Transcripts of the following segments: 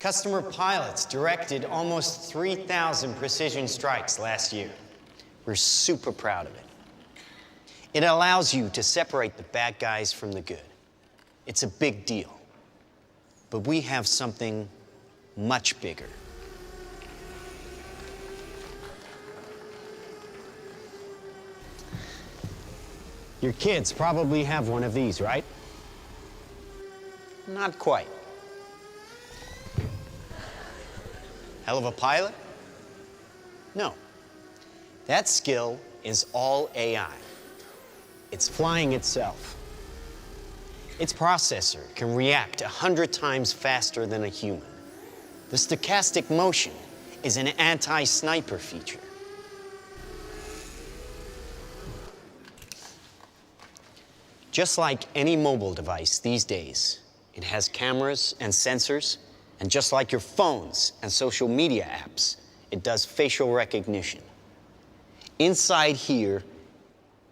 Customer pilots directed almost 3,000 precision strikes last year. We're super proud of it. It allows you to separate the bad guys from the good. It's a big deal. But we have something much bigger. Your kids probably have one of these, right? Not quite. Hell of a pilot? No. That skill is all AI. It's flying itself. Its processor can react 100 times faster than a human. The stochastic motion is an anti-sniper feature. Just like any mobile device these days, it has cameras and sensors, and just like your phones and social media apps, it does facial recognition. Inside here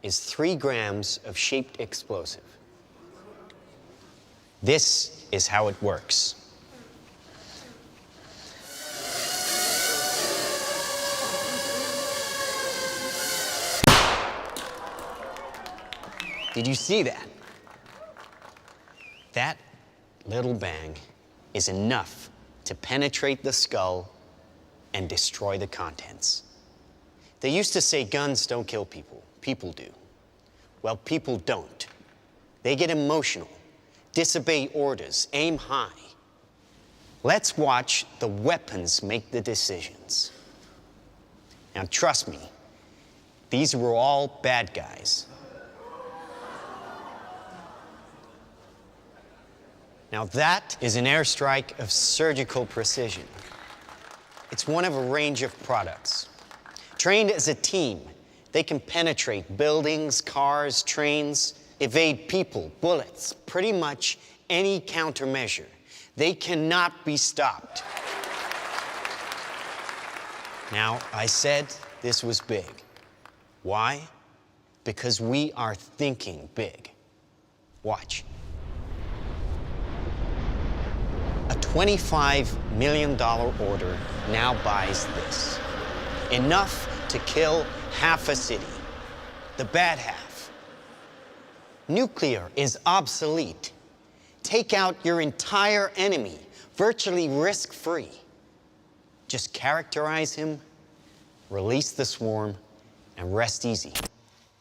is 3 grams of shaped explosive. This is how it works. Did you see that? That little bang is enough to penetrate the skull and destroy the contents. They used to say guns don't kill people. People do. Well, people don't. They get emotional, disobey orders, aim high. Let's watch the weapons make the decisions. Now, trust me, these were all bad guys. Now that is an airstrike of surgical precision. It's one of a range of products. Trained as a team, they can penetrate buildings, cars, trains, evade people, bullets, pretty much any countermeasure. They cannot be stopped. Now, I said this was big. Why? Because we are thinking big. Watch. A $25 million order now buys this. Enough to kill half a city. The bad half. Nuclear is obsolete. Take out your entire enemy, virtually risk-free. Just characterize him, release the swarm, and rest easy.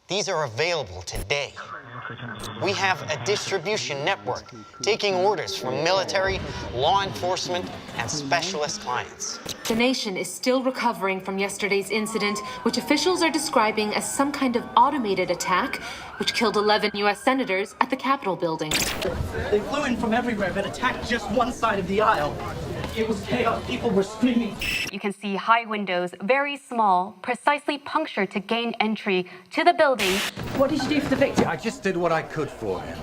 These are available today. We have a distribution network taking orders from military, law enforcement, and specialist clients. The nation is still recovering from yesterday's incident, which officials are describing as some kind of automated attack, which killed 11 U.S. senators at the Capitol building. They flew in from everywhere but attacked just one side of the aisle. It was chaos. People were screaming. You can see high windows, very small, precisely punctured to gain entry to the building. What did you do for the victim? I just did what I could for him.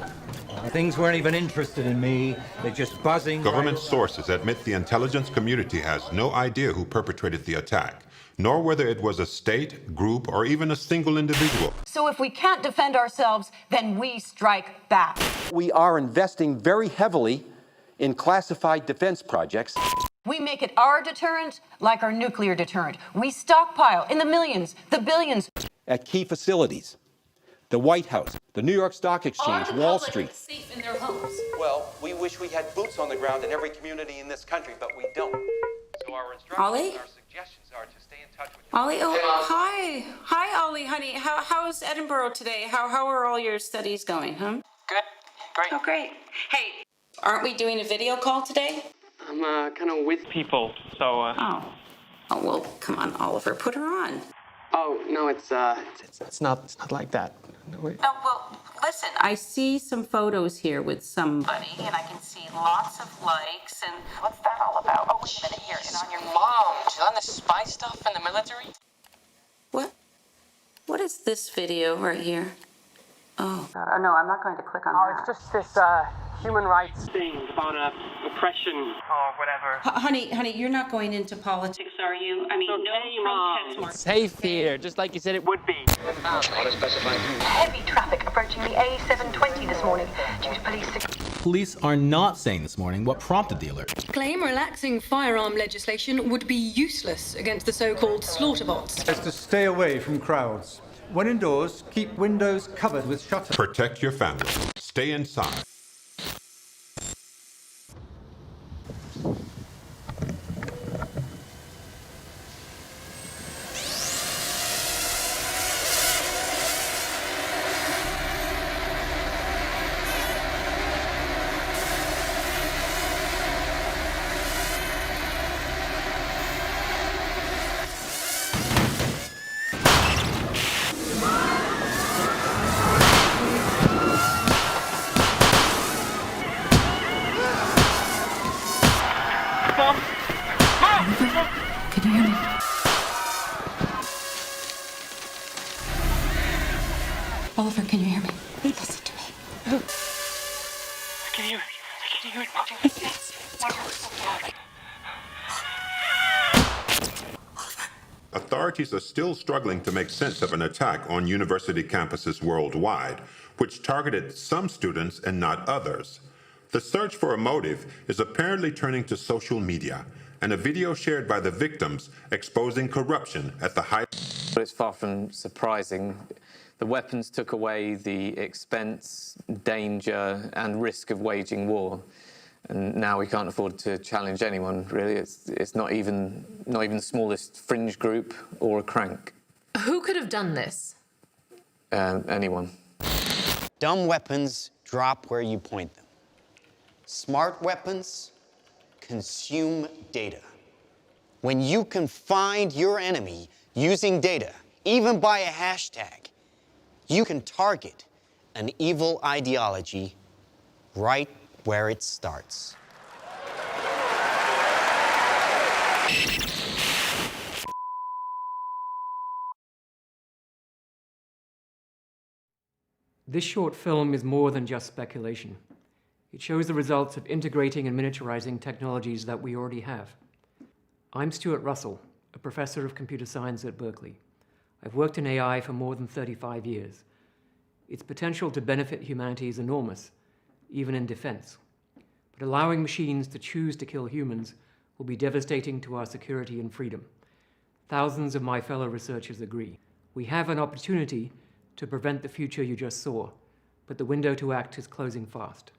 Things weren't even interested in me. They're just buzzing. Government sources admit the intelligence community has no idea who perpetrated the attack, nor whether it was a state, group, or even a single individual. So if we can't defend ourselves, then we strike back. We are investing very heavily in classified defense projects. We make it our deterrent like our nuclear deterrent. We stockpile in the millions, the billions. At key facilities, the White House, the New York Stock Exchange, Wall Street. Safe in their homes. Well, we wish we had boots on the ground in every community in this country, but we don't. So our instructions Ollie? and our suggestions are to stay in touch with you. Ollie, oh, hi. Hi, Ollie, honey. How's Edinburgh today? How are all your studies going, huh? Good. Great. Oh, great. Hey, aren't we doing a video call today? I'm kind of with people, so. Oh, well, come on, Oliver, put her on. Oh no, it's not like that. No, wait. Oh, well, listen, I see some photos here with somebody, and I can see lots of likes, and what's that all about? Oh, wait a minute, here, and on your Mom, she's on the spy stuff in the military. What? What is this video right here? Oh, no, I'm not going to click on that. It's just this human rights thing about oppression or whatever. Honey, you're not going into politics, are you? I mean, no protest. Safe here, just like you said it would be. Heavy traffic approaching the A720 this morning due to police. Police are not saying this morning what prompted the alert. Claim relaxing firearm legislation would be useless against the so-called slaughter bots. Is to stay away from crowds. When indoors, keep windows covered with shutters. Protect your family. Stay inside. Can you hear me? Oliver, can you hear me? Listen to me. I can hear it. I can hear it. Authorities are still struggling to make sense of an attack on university campuses worldwide, which targeted some students and not others. The search for a motive is apparently turning to social media, and a video shared by the victims exposing corruption at the high. But it's far from surprising. The weapons took away the expense, danger, and risk of waging war. And now we can't afford to challenge anyone, really. It's not even the smallest fringe group or a crank. Who could have done this? Anyone. Dumb weapons drop where you point them. Smart weapons consume data. When you can find your enemy using data, even by a hashtag, you can target an evil ideology right where it starts. This short film is more than just speculation. It shows the results of integrating and miniaturizing technologies that we already have. I'm Stuart Russell, a professor of computer science at Berkeley. I've worked in AI for more than 35 years. Its potential to benefit humanity is enormous, even in defense. But allowing machines to choose to kill humans will be devastating to our security and freedom. Thousands of my fellow researchers agree. We have an opportunity to prevent the future you just saw, but the window to act is closing fast.